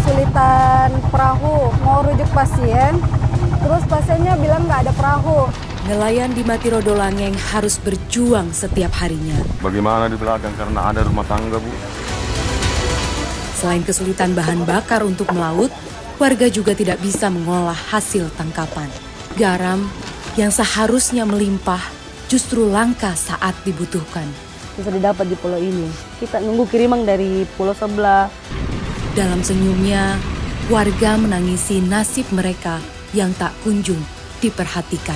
kesulitan perahu, mau rujuk pasien, terus pasiennya bilang nggak ada perahu. Nelayan di Mati Rodolangeng harus berjuang setiap harinya. Bagaimana di belakang karena ada rumah tangga, Bu? Selain kesulitan bahan bakar untuk melaut, warga juga tidak bisa mengolah hasil tangkapan. Garam yang seharusnya melimpah justru langka saat dibutuhkan. Bisa didapat di pulau ini. Kita nunggu kiriman dari pulau sebelah. Dalam senyumnya, warga menangisi nasib mereka yang tak kunjung diperhatikan.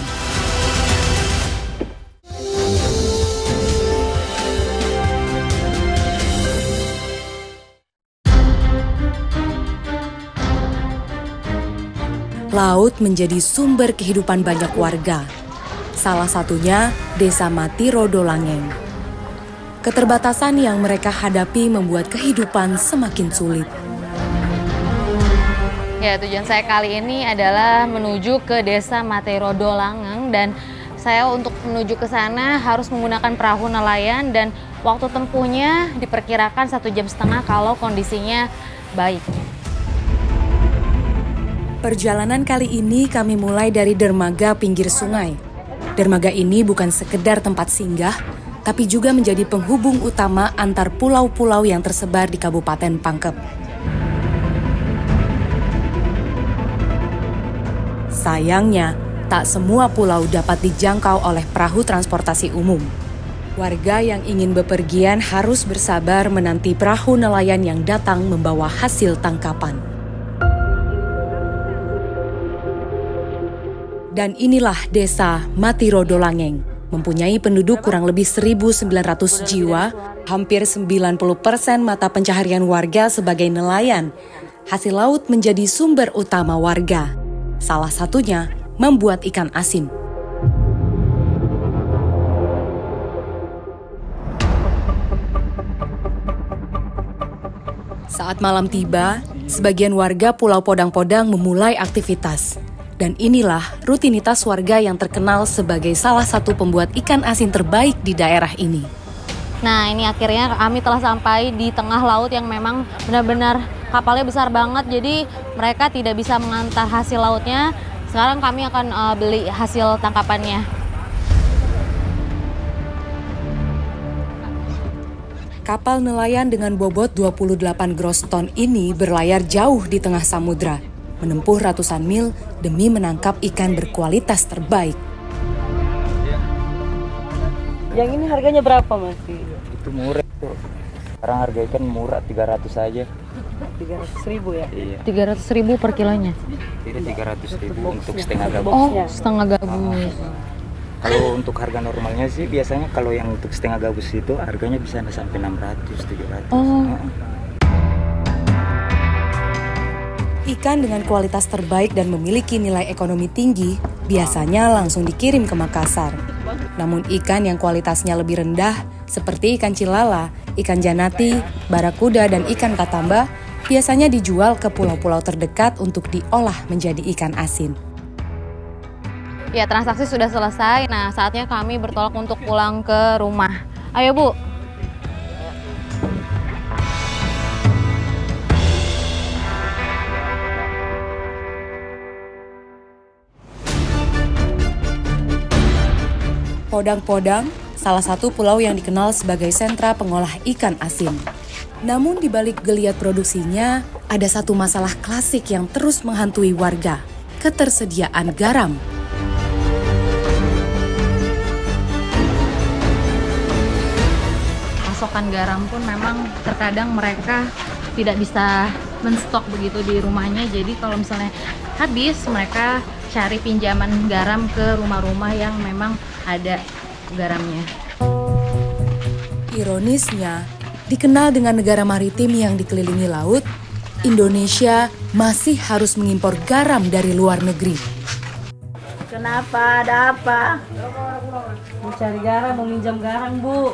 Laut menjadi sumber kehidupan banyak warga. Salah satunya Desa Mati Rodolangeng. Keterbatasan yang mereka hadapi membuat kehidupan semakin sulit. Ya, tujuan saya kali ini adalah menuju ke Desa Mati Rodolangeng, dan saya untuk menuju ke sana harus menggunakan perahu nelayan dan waktu tempuhnya diperkirakan 1,5 jam kalau kondisinya baik. Perjalanan kali ini kami mulai dari dermaga pinggir sungai. Dermaga ini bukan sekedar tempat singgah, tapi juga menjadi penghubung utama antar pulau-pulau yang tersebar di Kabupaten Pangkep. Sayangnya, tak semua pulau dapat dijangkau oleh perahu transportasi umum. Warga yang ingin bepergian harus bersabar menanti perahu nelayan yang datang membawa hasil tangkapan. Dan inilah Desa Mati Rodolangeng, mempunyai penduduk kurang lebih 1.900 jiwa, hampir 90% mata pencaharian warga sebagai nelayan. Hasil laut menjadi sumber utama warga. Salah satunya membuat ikan asin. Saat malam tiba, sebagian warga Pulau Podang-Podang memulai aktivitas. Dan inilah rutinitas warga yang terkenal sebagai salah satu pembuat ikan asin terbaik di daerah ini. Nah, ini akhirnya kami telah sampai di tengah laut yang memang benar-benar kapalnya besar banget, jadi mereka tidak bisa mengantar hasil lautnya. Sekarang kami akan beli hasil tangkapannya. Kapal nelayan dengan bobot 28 gross ton ini berlayar jauh di tengah samudra, menempuh ratusan mil demi menangkap ikan berkualitas terbaik. Yang ini harganya berapa, Mas? Itu murah tuh. Sekarang harga ikan murah, 300 aja. 300.000 ya? Iya. 300.000 per kilonya? Tidak, 300.000 untuk setengah gabus. Oh, setengah gabus. Kalau untuk harga normalnya sih biasanya kalau yang untuk setengah gabus itu harganya bisa sampai 600, 700. Oh. Ikan dengan kualitas terbaik dan memiliki nilai ekonomi tinggi biasanya langsung dikirim ke Makassar. Namun ikan yang kualitasnya lebih rendah seperti ikan cilala, ikan janati, barakuda, dan ikan katamba biasanya dijual ke pulau-pulau terdekat untuk diolah menjadi ikan asin. Ya, transaksi sudah selesai. Nah, saatnya kami bertolak untuk pulang ke rumah. Ayo, Bu. Podang-Podang, salah satu pulau yang dikenal sebagai sentra pengolah ikan asin. Namun di balik geliat produksinya, ada satu masalah klasik yang terus menghantui warga, ketersediaan garam. Pasokan garam pun memang terkadang mereka tidak bisa menstok begitu di rumahnya. Jadi kalau misalnya habis, mereka cari pinjaman garam ke rumah-rumah yang memang ada garamnya. Ironisnya, dikenal dengan negara maritim yang dikelilingi laut, Indonesia masih harus mengimpor garam dari luar negeri. Kenapa? Ada apa? Mau cari garam, mau minjam garam, Bu.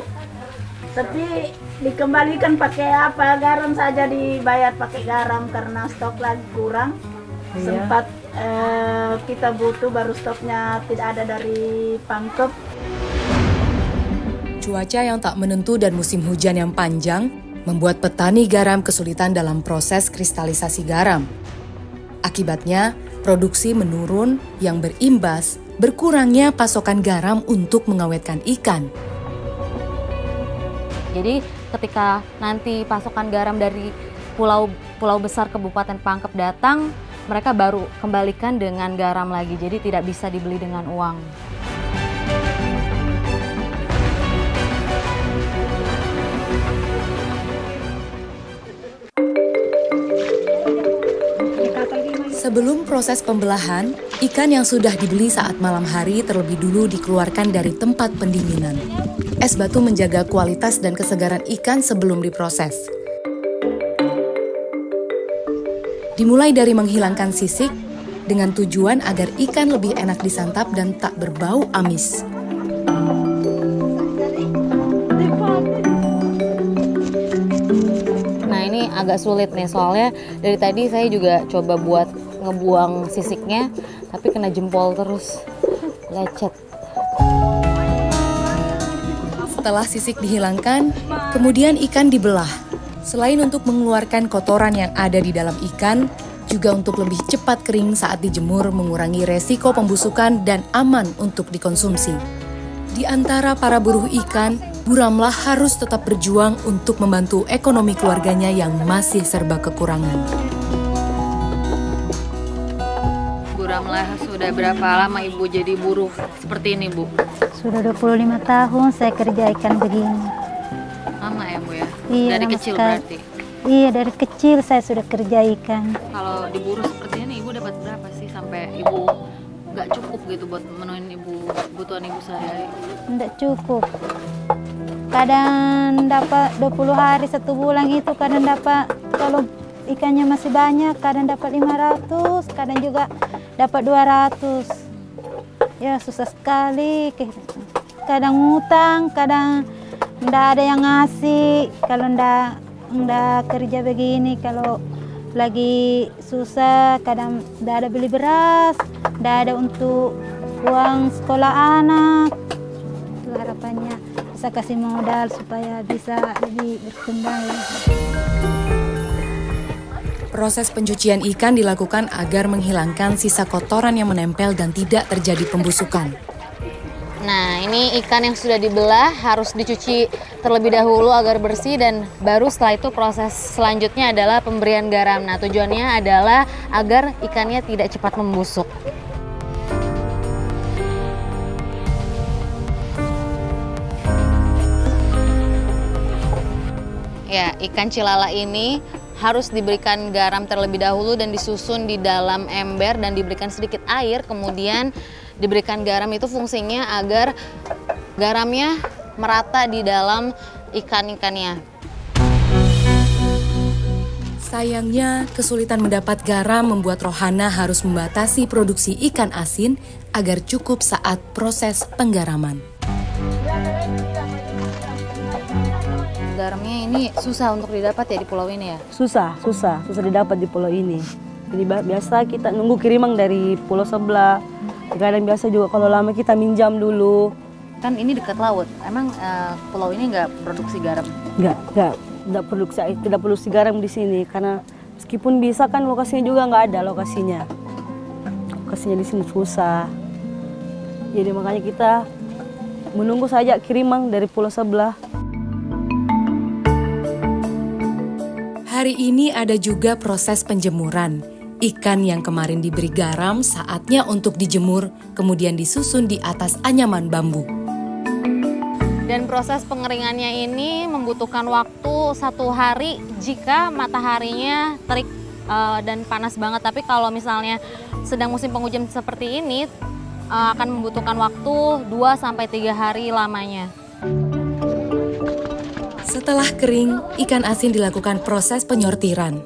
Tapi dikembalikan pakai apa? Garam saja dibayar pakai garam karena stok lagi kurang. Iya. Sempat kita butuh, baru stoknya tidak ada dari Pangkep. Cuaca yang tak menentu dan musim hujan yang panjang membuat petani garam kesulitan dalam proses kristalisasi garam. Akibatnya, produksi menurun yang berimbas berkurangnya pasokan garam untuk mengawetkan ikan. Jadi ketika nanti pasokan garam dari pulau besar Kabupaten Pangkep datang, mereka baru kembalikan dengan garam lagi, jadi tidak bisa dibeli dengan uang. Sebelum proses pembelahan, ikan yang sudah dibeli saat malam hari terlebih dulu dikeluarkan dari tempat pendinginan. Es batu menjaga kualitas dan kesegaran ikan sebelum diproses. Dimulai dari menghilangkan sisik, dengan tujuan agar ikan lebih enak disantap dan tak berbau amis. Nah ini agak sulit nih, soalnya dari tadi saya juga coba buat ngebuang sisiknya, tapi kena jempol terus, lecet. Setelah sisik dihilangkan, kemudian ikan dibelah. Selain untuk mengeluarkan kotoran yang ada di dalam ikan, juga untuk lebih cepat kering saat dijemur, mengurangi resiko pembusukan dan aman untuk dikonsumsi. Di antara para buruh ikan, Bu Ramlah harus tetap berjuang untuk membantu ekonomi keluarganya yang masih serba kekurangan. Bu Ramlah, sudah berapa lama Ibu jadi buruh seperti ini, Bu? Sudah 25 tahun saya kerja ikan begini. Lama ya, Bu ya? Iya, Dari lama kecil sekali. berarti? Iya, dari kecil saya sudah kerja ikan. Kalau di buruh seperti ini, Ibu dapat berapa sih sampai Ibu nggak cukup gitu buat memenuhi kebutuhan Ibu sehari-hari? Tidak cukup. Kadang dapat 20 hari 1 bulan itu, kadang dapat, kalau ikannya masih banyak, kadang dapat 500, kadang juga dapat 200. Ya susah sekali. Kadang ngutang, kadang nggak ada yang ngasih. Kalau nggak kerja begini, kalau lagi susah, kadang nggak ada beli beras, nggak ada untuk uang sekolah anak. Itu harapannya bisa kasih modal supaya bisa lebih berkembang. Proses pencucian ikan dilakukan agar menghilangkan sisa kotoran yang menempel dan tidak terjadi pembusukan. Nah, ini ikan yang sudah dibelah harus dicuci terlebih dahulu agar bersih, dan baru setelah itu proses selanjutnya adalah pemberian garam. Nah, tujuannya adalah agar ikannya tidak cepat membusuk. Ya, ikan cilala ini harus diberikan garam terlebih dahulu dan disusun di dalam ember dan diberikan sedikit air, kemudian diberikan garam. Itu fungsinya agar garamnya merata di dalam ikan-ikannya. Sayangnya, kesulitan mendapat garam membuat Rohana harus membatasi produksi ikan asin agar cukup saat proses penggaraman. Garamnya ini susah untuk didapat ya di pulau ini ya? Susah didapat di pulau ini. Jadi biasa kita nunggu kiriman dari pulau sebelah. Kadang biasa juga kalau lama kita minjam dulu. Kan ini dekat laut, emang pulau ini nggak produksi garam? Tidak produksi garam di sini, karena meskipun bisa kan lokasinya juga nggak ada lokasinya. Lokasinya di sini susah. Jadi makanya kita menunggu saja kiriman dari pulau sebelah. Hari ini ada juga proses penjemuran. Ikan yang kemarin diberi garam saatnya untuk dijemur, kemudian disusun di atas anyaman bambu. Dan proses pengeringannya ini membutuhkan waktu 1 hari jika mataharinya terik dan panas banget. Tapi kalau misalnya sedang musim penghujan seperti ini, akan membutuhkan waktu 2-3 hari lamanya. Setelah kering, ikan asin dilakukan proses penyortiran.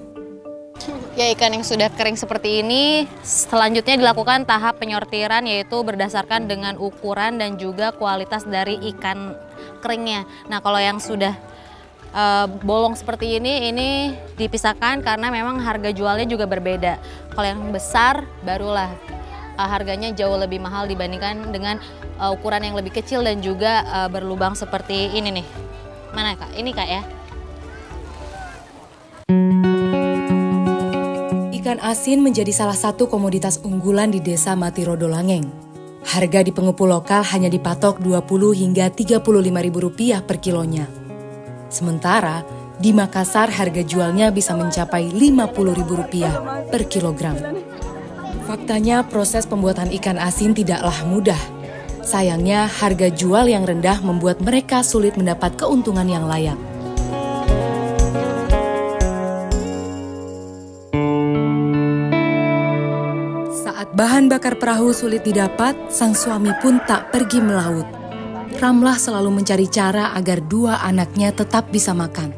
Ya, ikan yang sudah kering seperti ini selanjutnya dilakukan tahap penyortiran, yaitu berdasarkan dengan ukuran dan juga kualitas dari ikan keringnya. Nah, kalau yang sudah bolong seperti ini dipisahkan karena memang harga jualnya juga berbeda. Kalau yang besar barulah harganya jauh lebih mahal dibandingkan dengan ukuran yang lebih kecil dan juga berlubang seperti ini nih. Mana Kak? Ini Kak ya? Ikan asin menjadi salah satu komoditas unggulan di desa Matirodo Langeng. Harga di pengupu lokal hanya dipatok 20 hingga 35 ribu rupiah per kilonya. Sementara di Makassar harga jualnya bisa mencapai 50 ribu rupiah per kilogram. Faktanya proses pembuatan ikan asin tidaklah mudah. Sayangnya harga jual yang rendah membuat mereka sulit mendapat keuntungan yang layak. Saat bahan bakar perahu sulit didapat, sang suami pun tak pergi melaut. Ramlah selalu mencari cara agar dua anaknya tetap bisa makan.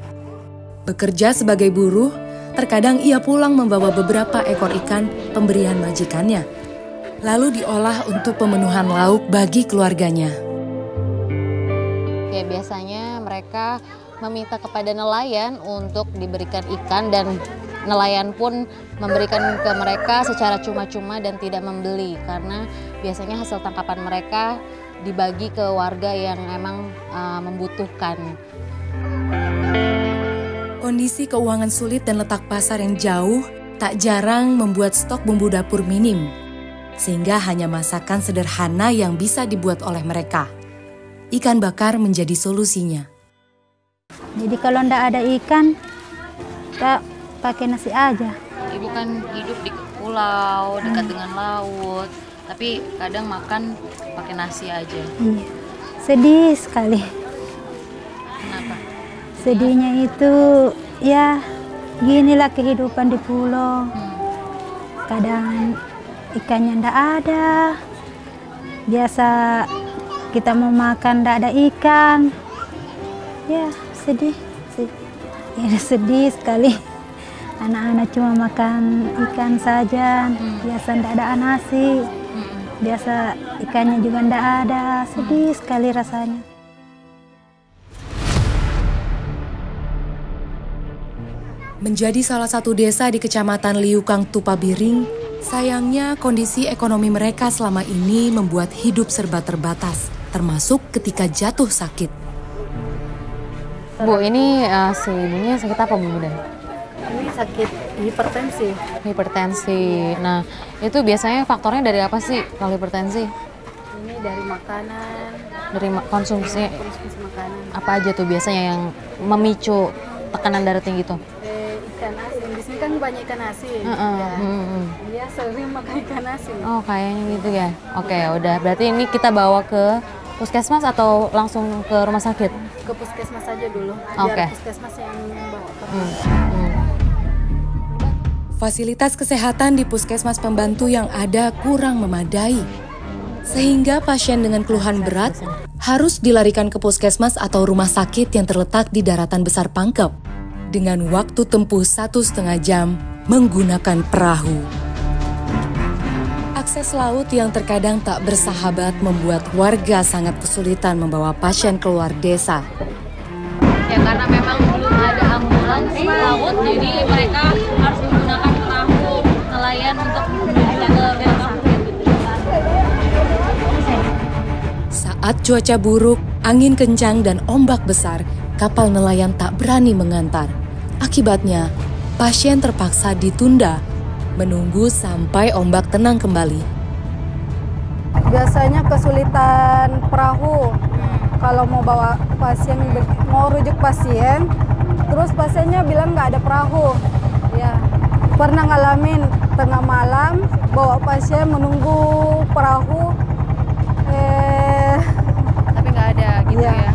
Bekerja sebagai buruh, terkadang ia pulang membawa beberapa ekor ikan pemberian majikannya, lalu diolah untuk pemenuhan lauk bagi keluarganya. Ya, biasanya mereka meminta kepada nelayan untuk diberikan ikan dan nelayan pun memberikan ke mereka secara cuma-cuma dan tidak membeli karena biasanya hasil tangkapan mereka dibagi ke warga yang emang membutuhkan. Kondisi keuangan sulit dan letak pasar yang jauh tak jarang membuat stok bumbu dapur minim, sehingga hanya masakan sederhana yang bisa dibuat oleh mereka. Ikan bakar menjadi solusinya. Jadi kalau ndak ada ikan, kita pakai nasi aja. Ibu kan hidup di pulau dekat dengan laut, tapi kadang makan pakai nasi aja. Iya. Sedih sekali. Kenapa? Sedihnya itu ya ginilah kehidupan di pulau. Kadang ikannya ndak ada. Biasa kita mau makan ndak ada ikan. Ya sedih. Ya, sedih sekali. Anak-anak cuma makan ikan saja, biasa ndak ada nasi, biasa ikannya juga ndak ada, sedih sekali rasanya. Menjadi salah satu desa di Kecamatan Liukang, Tupabiring, sayangnya kondisi ekonomi mereka selama ini membuat hidup serba terbatas, termasuk ketika jatuh sakit. Bu, ini si ibunya sakit apa, Bu Bunda? Ini sakit hipertensi. Hipertensi. Nah, itu biasanya faktornya dari apa sih kalau hipertensi? Ini dari makanan, Dari konsumsi konsumsi makanan. apa aja tuh biasanya yang memicu tekanan darah tinggi tuh? Ikan asin, di sini kan banyak ikan asin. Dia sering makan ikan asin. Oh, kayaknya gitu ya. Oke, udah. Berarti ini kita bawa ke puskesmas atau langsung ke rumah sakit? Ke puskesmas aja dulu. Oke. Biar puskesmas yang bawa ke Fasilitas kesehatan di puskesmas pembantu yang ada kurang memadai, sehingga pasien dengan keluhan berat harus dilarikan ke puskesmas atau rumah sakit yang terletak di daratan besar Pangkep, dengan waktu tempuh 1,5 jam menggunakan perahu. Akses laut yang terkadang tak bersahabat membuat warga sangat kesulitan membawa pasien keluar desa. Ya, karena memang belum ada ambulans laut, jadi mereka harus menggunakan perahu nelayan untuk menuju ke rumah sakit. Saat cuaca buruk, angin kencang dan ombak besar, kapal nelayan tak berani mengantar. Akibatnya, pasien terpaksa ditunda, menunggu sampai ombak tenang kembali. Biasanya kesulitan perahu. Kalau mau bawa pasien, mau rujuk pasien, terus pasiennya bilang nggak ada perahu. Ya, pernah ngalamin tengah malam bawa pasien menunggu perahu, Tapi nggak ada gitu Iya. ya.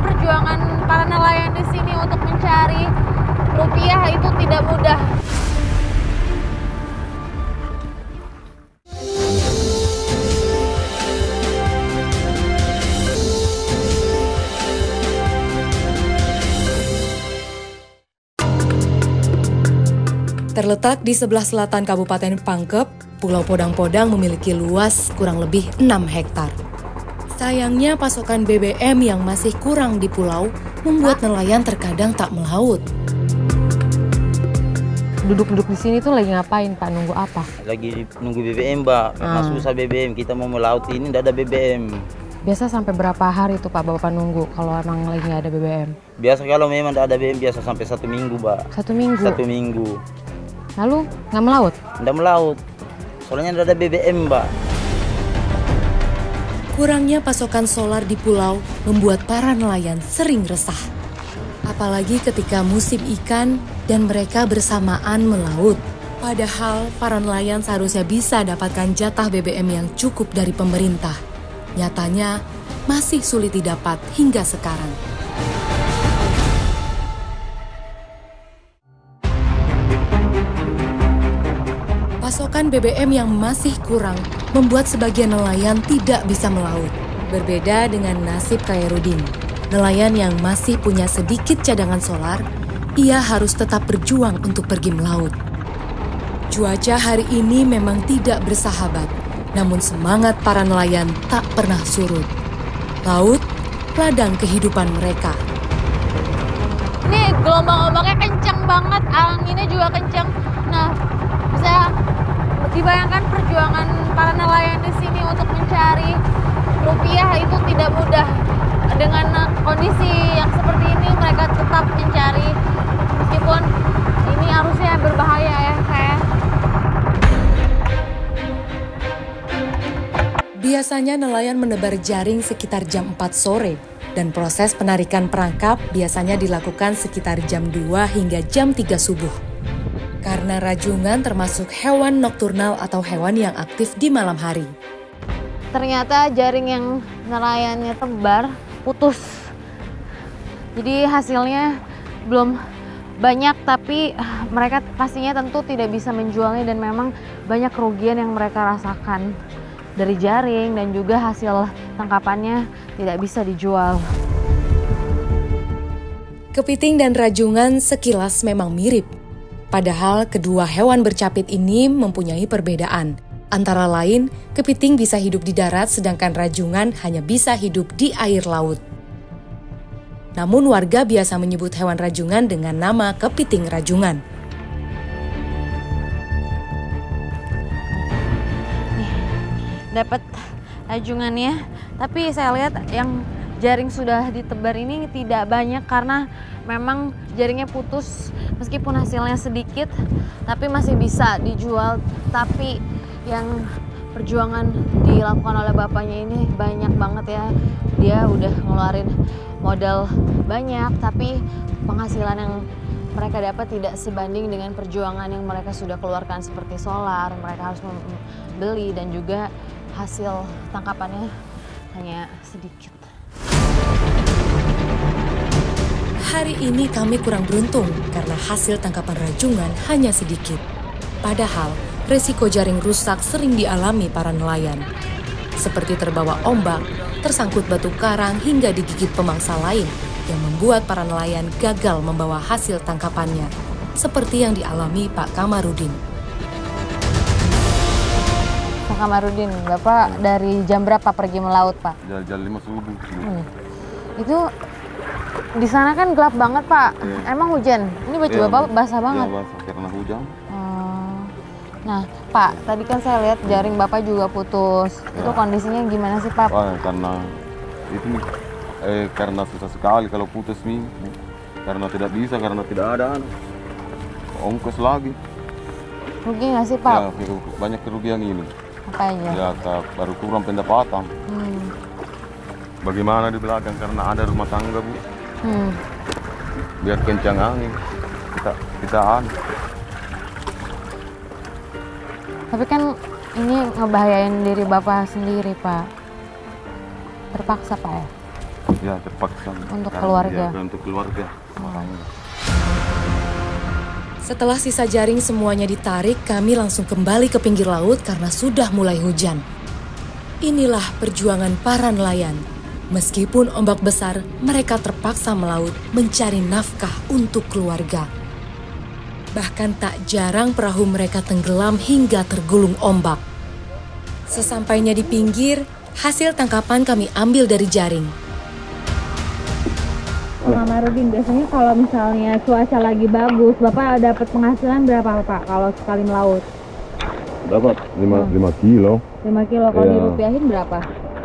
Perjuangan para nelayan di sini untuk mencari rupiah itu tidak mudah. Terletak di sebelah selatan Kabupaten Pangkep, Pulau Podang-Podang memiliki luas kurang lebih 6 hektar. Sayangnya pasokan BBM yang masih kurang di pulau membuat nelayan terkadang tak melaut. Duduk-duduk di sini tuh lagi ngapain, Pak? Nunggu apa? Lagi nunggu BBM, Mbak. Karena susah BBM. Kita mau melaut ini tidak ada BBM. Biasa sampai berapa hari tuh Pak Bapak nunggu kalau emang lagi nggak ada BBM? Biasa kalau memang tidak ada BBM biasa sampai 1 minggu, Mbak. 1 minggu? 1 minggu. Lalu nggak melaut? Tidak melaut, soalnya tidak ada BBM, Mbak. Kurangnya pasokan solar di pulau membuat para nelayan sering resah. Apalagi ketika musim ikan dan mereka bersamaan melaut. Padahal para nelayan seharusnya bisa dapatkan jatah BBM yang cukup dari pemerintah. Nyatanya masih sulit didapat hingga sekarang. Pasokan BBM yang masih kurang membuat sebagian nelayan tidak bisa melaut. Berbeda dengan nasib Khairuddin, nelayan yang masih punya sedikit cadangan solar, ia harus tetap berjuang untuk pergi melaut. Cuaca hari ini memang tidak bersahabat, namun semangat para nelayan tak pernah surut. Laut, ladang kehidupan mereka. Ini gelombang-gelombangnya kenceng banget, anginnya juga kenceng. Nah, bisa dibayangkan perjuangan para nelayan di sini untuk mencari rupiah itu tidak mudah. Dengan kondisi yang seperti ini, mereka tetap mencari meskipun ini arusnya berbahaya ya, kayak. Biasanya nelayan menebar jaring sekitar jam 4 sore dan proses penarikan perangkap biasanya dilakukan sekitar jam 2 hingga jam 3 subuh. Karena rajungan termasuk hewan nokturnal atau hewan yang aktif di malam hari. Ternyata jaring yang nelayannya tebar putus. Jadi hasilnya belum banyak, tapi mereka pastinya tentu tidak bisa menjualnya dan memang banyak kerugian yang mereka rasakan. Dari jaring dan juga hasil tangkapannya tidak bisa dijual. Kepiting dan rajungan sekilas memang mirip. Padahal kedua hewan bercapit ini mempunyai perbedaan. Antara lain, kepiting bisa hidup di darat sedangkan rajungan hanya bisa hidup di air laut. Namun warga biasa menyebut hewan rajungan dengan nama kepiting rajungan. Dapat rajungannya, tapi saya lihat yang jaring sudah ditebar ini tidak banyak karena memang jaringnya putus. Meskipun hasilnya sedikit, tapi masih bisa dijual. Tapi yang perjuangan dilakukan oleh bapaknya ini banyak banget ya. Dia udah ngeluarin modal banyak, tapi penghasilan yang mereka dapat tidak sebanding dengan perjuangan yang mereka sudah keluarkan seperti solar. Mereka harus membeli dan juga hasil tangkapannya hanya sedikit. Hari ini kami kurang beruntung karena hasil tangkapan rajungan hanya sedikit. Padahal resiko jaring rusak sering dialami para nelayan. Seperti terbawa ombak, tersangkut batu karang hingga digigit pemangsa lain yang membuat para nelayan gagal membawa hasil tangkapannya. Seperti yang dialami Pak Kamarudin. Pak Kamarudin, Bapak dari jam berapa pergi melaut, Pak? Jam 5 subuh. Itu di sana kan gelap banget, Pak. Emang hujan? Ini baju Bapak basah banget. Iya, basah karena hujan. Nah, Pak, tadi kan saya lihat jaring Bapak juga putus. Itu kondisinya gimana sih, Pak? Karena itu karena susah sekali kalau putus nih. Karena tidak bisa, karena tidak ada ongkos lagi. Rugi nggak sih, Pak? Ya, banyak kerugian ini. Apa aja? Ya, baru kurang pendapatan. Bagaimana di belakang karena ada rumah tangga, Bu. Biar kencang angin. Kita Tapi kan ini ngebahayain diri Bapak sendiri, Pak. Terpaksa, Pak ya? Ya, terpaksa. Untuk keluarga? Ya, untuk keluarga. Setelah sisa jaring semuanya ditarik, kami langsung kembali ke pinggir laut karena sudah mulai hujan. Inilah perjuangan para nelayan. Meskipun ombak besar, mereka terpaksa melaut mencari nafkah untuk keluarga. Bahkan tak jarang perahu mereka tenggelam hingga tergulung ombak. Sesampainya di pinggir, hasil tangkapan kami ambil dari jaring. Pak Kamarudin, biasanya kalau misalnya cuaca lagi bagus, Bapak dapat penghasilan berapa, Pak, kalau sekali melaut? Dapat 5 kilo. 5 kilo, kalau dirupiahin berapa?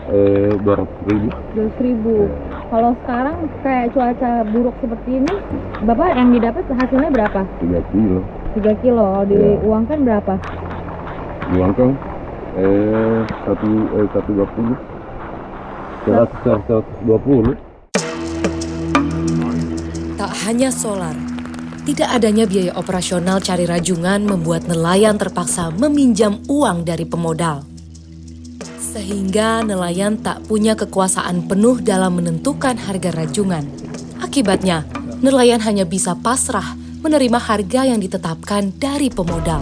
200.000. 200.000. Kalau sekarang kayak cuaca buruk seperti ini, Bapak yang didapat hasilnya berapa? 3 kilo. 3 kilo. Kalau diuangkan berapa? Diuangkan 120. 120. Tak hanya solar, tidak adanya biaya operasional cari rajungan membuat nelayan terpaksa meminjam uang dari pemodal. Sehingga nelayan tak punya kekuasaan penuh dalam menentukan harga rajungan. Akibatnya, nelayan hanya bisa pasrah menerima harga yang ditetapkan dari pemodal.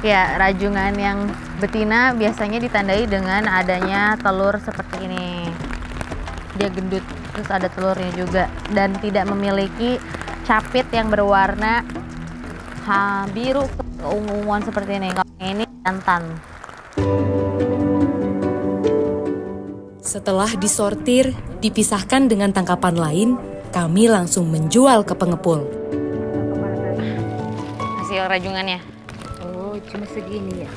Ya, rajungan yang betina biasanya ditandai dengan adanya telur seperti ini. Dia gendut, terus ada telurnya juga. Dan tidak memiliki capit yang berwarna biru keunguan seperti ini. Kalau ini jantan. Setelah disortir, dipisahkan dengan tangkapan lain, kami langsung menjual ke pengepul. Hasil rajungannya. Oh, cuma segini ya?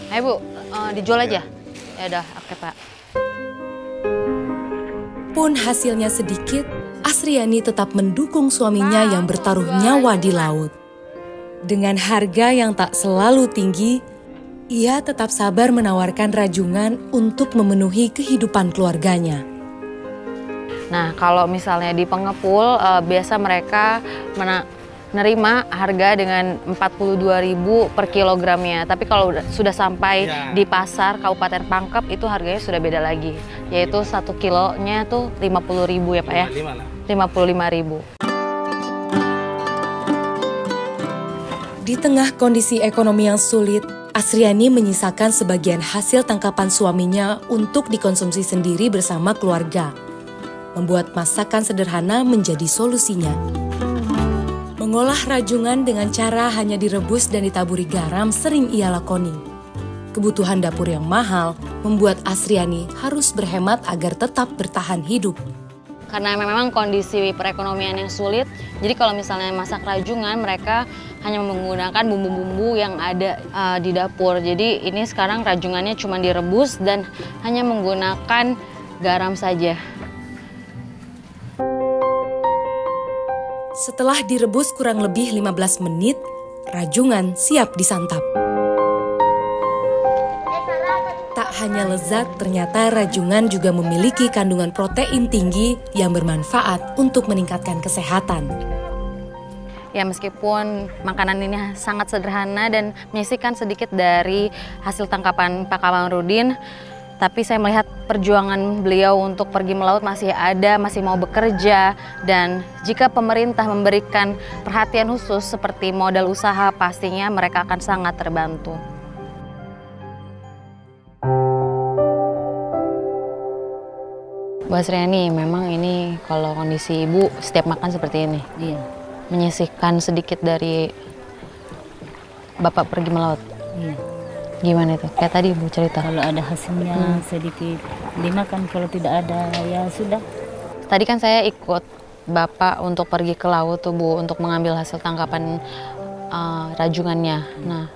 Ayo Bu, dijual aja. Ya udah, oke Pak. Pun hasilnya sedikit, Asriani tetap mendukung suaminya yang bertaruh nyawa di laut. Dengan harga yang tak selalu tinggi, ia tetap sabar menawarkan rajungan untuk memenuhi kehidupan keluarganya. Nah, kalau misalnya di pengepul, biasa mereka menerima harga dengan 42.000 per kilogramnya. Tapi kalau sudah sampai di pasar Kabupaten Pangkep, itu harganya sudah beda lagi. Yaitu 1 kilonya tuh 50.000 ya Pak ya? 55.000. Di tengah kondisi ekonomi yang sulit, Asriani menyisakan sebagian hasil tangkapan suaminya untuk dikonsumsi sendiri bersama keluarga. Membuat masakan sederhana menjadi solusinya. Mengolah rajungan dengan cara hanya direbus dan ditaburi garam sering ia lakoni. Kebutuhan dapur yang mahal membuat Asriani harus berhemat agar tetap bertahan hidup. Karena memang kondisi perekonomian yang sulit, jadi kalau misalnya masak rajungan, mereka hanya menggunakan bumbu-bumbu yang ada di dapur. Jadi ini sekarang rajungannya cuma direbus dan hanya menggunakan garam saja. Setelah direbus kurang lebih 15 menit, rajungan siap disantap. Tak hanya lezat, ternyata rajungan juga memiliki kandungan protein tinggi yang bermanfaat untuk meningkatkan kesehatan. Ya, meskipun makanan ini sangat sederhana dan menyisihkan sedikit dari hasil tangkapan Pak Kamarudin, tapi saya melihat perjuangan beliau untuk pergi melaut masih ada, masih mau bekerja. Dan jika pemerintah memberikan perhatian khusus seperti modal usaha, pastinya mereka akan sangat terbantu. Bu Asriani, memang ini kalau kondisi Ibu setiap makan seperti ini? Iya. Menyisihkan sedikit dari Bapak pergi melaut? Iya. Gimana itu? Kayak tadi Bu cerita. Kalau ada hasilnya sedikit dimakan, kalau tidak ada ya sudah. Tadi kan saya ikut Bapak untuk pergi ke laut tuh Bu, untuk mengambil hasil tangkapan rajungannya. Nah,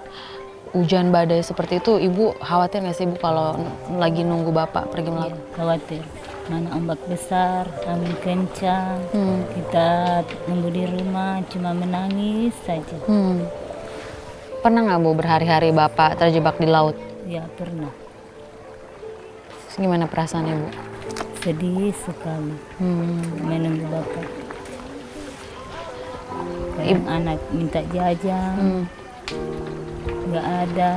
hujan badai seperti itu, Ibu khawatir nggak sih Bu kalau lagi nunggu Bapak pergi melaut? Iya, khawatir. Mana ombak besar, angin kencang, kita nunggu di rumah cuma menangis saja. Pernah nggak Bu berhari-hari Bapak terjebak di laut? Ya pernah. Terus gimana perasaannya Bu? Sedih sekali menunggu Bapak. Kadang anak minta jajan, nggak ada,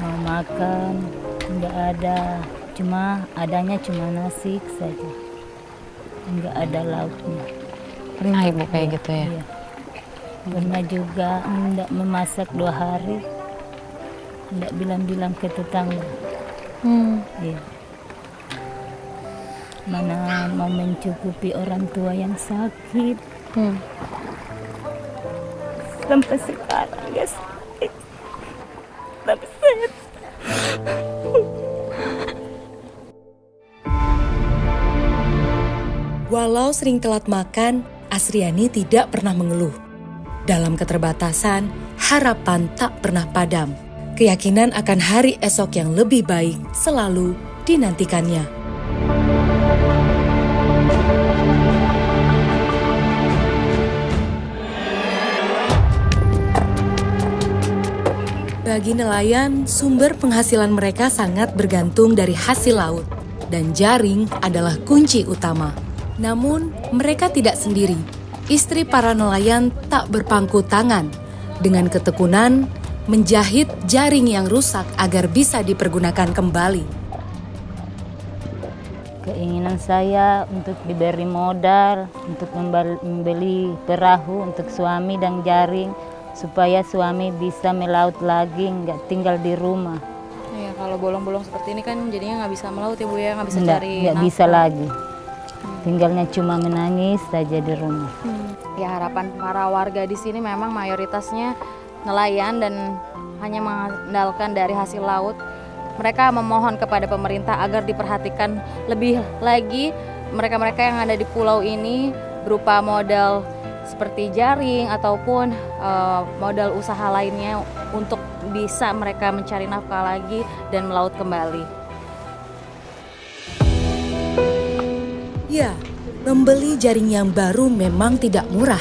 mau makan, nggak ada. Cuma adanya cuma nasi saja, nggak ada lauknya. Pernah Ibu kayak gitu ya? Iya. Pernah juga nggak memasak 2 hari, nggak bilang-bilang ke tetangga. Iya. Mana mau mencukupi orang tua yang sakit. Sampai sekarang guys, tapi saya Walau sering telat makan, Asriani tidak pernah mengeluh. Dalam keterbatasan, harapan tak pernah padam. Keyakinan akan hari esok yang lebih baik selalu dinantikannya. Bagi nelayan, sumber penghasilan mereka sangat bergantung dari hasil laut, dan jaring adalah kunci utama. Namun, mereka tidak sendiri. Istri para nelayan tak berpangku tangan. Dengan ketekunan, menjahit jaring yang rusak agar bisa dipergunakan kembali. Keinginan saya untuk diberi modal, untuk membeli perahu untuk suami dan jaring, supaya suami bisa melaut lagi, nggak tinggal di rumah. Iya, kalau bolong-bolong seperti ini kan jadinya nggak bisa melaut ya Bu ya, nggak bisa cari nggak bisa lagi. Tinggalnya cuma menangis saja di rumah. Ya, harapan para warga di sini memang mayoritasnya nelayan dan hanya mengandalkan dari hasil laut. Mereka memohon kepada pemerintah agar diperhatikan lebih lagi mereka-mereka yang ada di pulau ini berupa modal seperti jaring ataupun modal usaha lainnya untuk bisa mereka mencari nafkah lagi dan melaut kembali. Ya, membeli jaring yang baru memang tidak murah.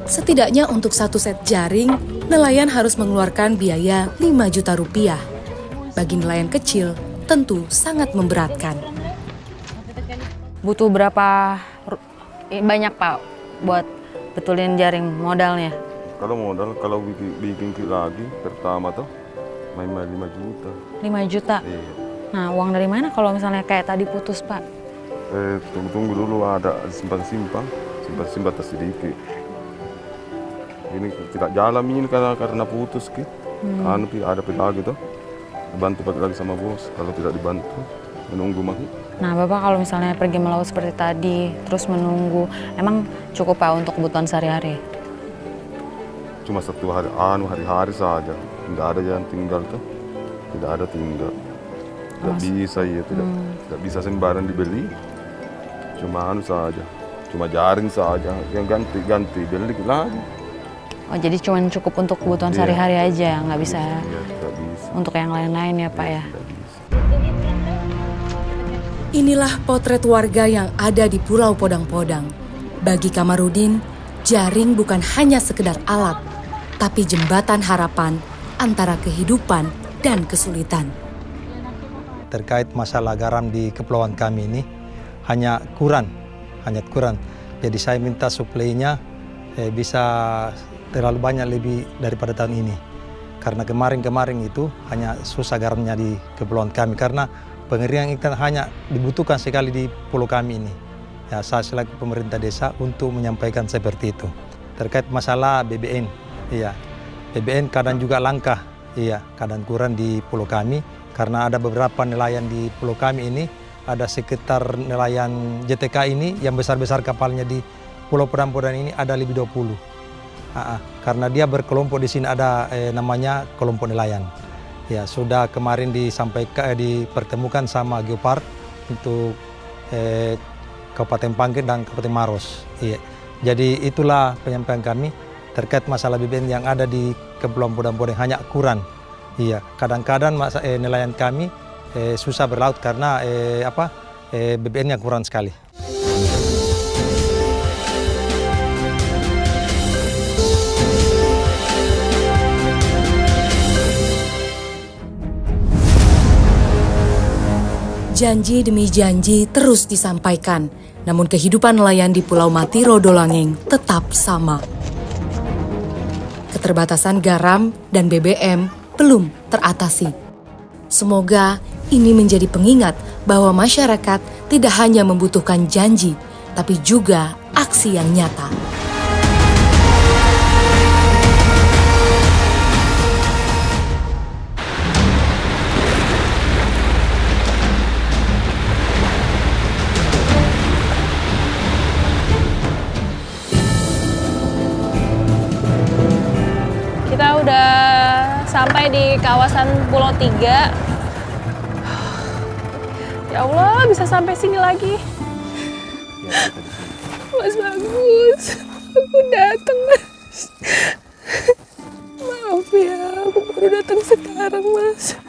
Setidaknya untuk satu set jaring, nelayan harus mengeluarkan biaya 5 juta rupiah. Bagi nelayan kecil, tentu sangat memberatkan. Butuh berapa banyak Pak buat betulin jaring modalnya? Kalau modal, kalau bikin lagi pertama tuh main 5 juta. 5 juta? Iya. Nah, uang dari mana kalau misalnya kayak tadi putus Pak? Tunggu dulu, ada simpan sedikit. Ini tidak jalan ini karena putus gitu. Ada lagi tuh. Dibantu lagi sama bos. Kalau tidak dibantu, menunggu mati. Nah, Bapak kalau misalnya pergi melaut seperti tadi, terus menunggu, emang cukup Pak untuk kebutuhan sehari-hari? Cuma satu hari-hari saja. Tidak ada yang tinggal tuh. Tidak ada tinggal. Tidak bisa ya, tidak bisa sembarang dibeli. Cuma saja. Cuma jaring saja. Yang ganti beli lagi. Oh, jadi cuma cukup untuk kebutuhan sehari-hari aja, nggak bisa untuk yang lain-lain ya Pak ya? Inilah potret warga yang ada di Pulau Podang-Podang. Bagi Kamarudin, jaring bukan hanya sekedar alat, tapi jembatan harapan antara kehidupan dan kesulitan. Terkait masalah garam di kepulauan kami ini, hanya kurang. Jadi saya minta suplainya bisa terlalu banyak lebih daripada tahun ini. Karena kemarin itu hanya susah garamnya di kepulauan kami, karena pengeringan ikan hanya dibutuhkan sekali di pulau kami ini. Ya, saya selaku pemerintah desa untuk menyampaikan seperti itu. Terkait masalah BBM, iya, BBM kadang juga langka, iya, kadang kurang di pulau kami, karena ada beberapa nelayan di pulau kami ini, ada sekitar nelayan JTK ini yang besar-besar kapalnya di Pulau Podang-Podang ini ada lebih 20. Karena dia berkelompok di sini ada namanya kelompok nelayan. Ya, sudah kemarin dipertemukan sama Geopark untuk Kabupaten Pangkep dan Kabupaten Maros. Iya. Jadi itulah penyampaian kami terkait masalah BBM yang ada di Kepulauan Podang-Podang hanya kurang. Iya, kadang-kadang nelayan kami susah berlaut karena BBM-nya kurang sekali. Janji demi janji terus disampaikan, namun kehidupan nelayan di Pulau Mati Rodolangeng tetap sama. Keterbatasan garam dan BBM belum teratasi. Semoga ini menjadi pengingat bahwa masyarakat tidak hanya membutuhkan janji, tapi juga aksi yang nyata. Kita udah sampai di kawasan Pulau 3. Ya Allah, bisa sampai sini lagi. Mas Bagus, aku datang, Mas. Maaf ya, aku baru datang sekarang, Mas.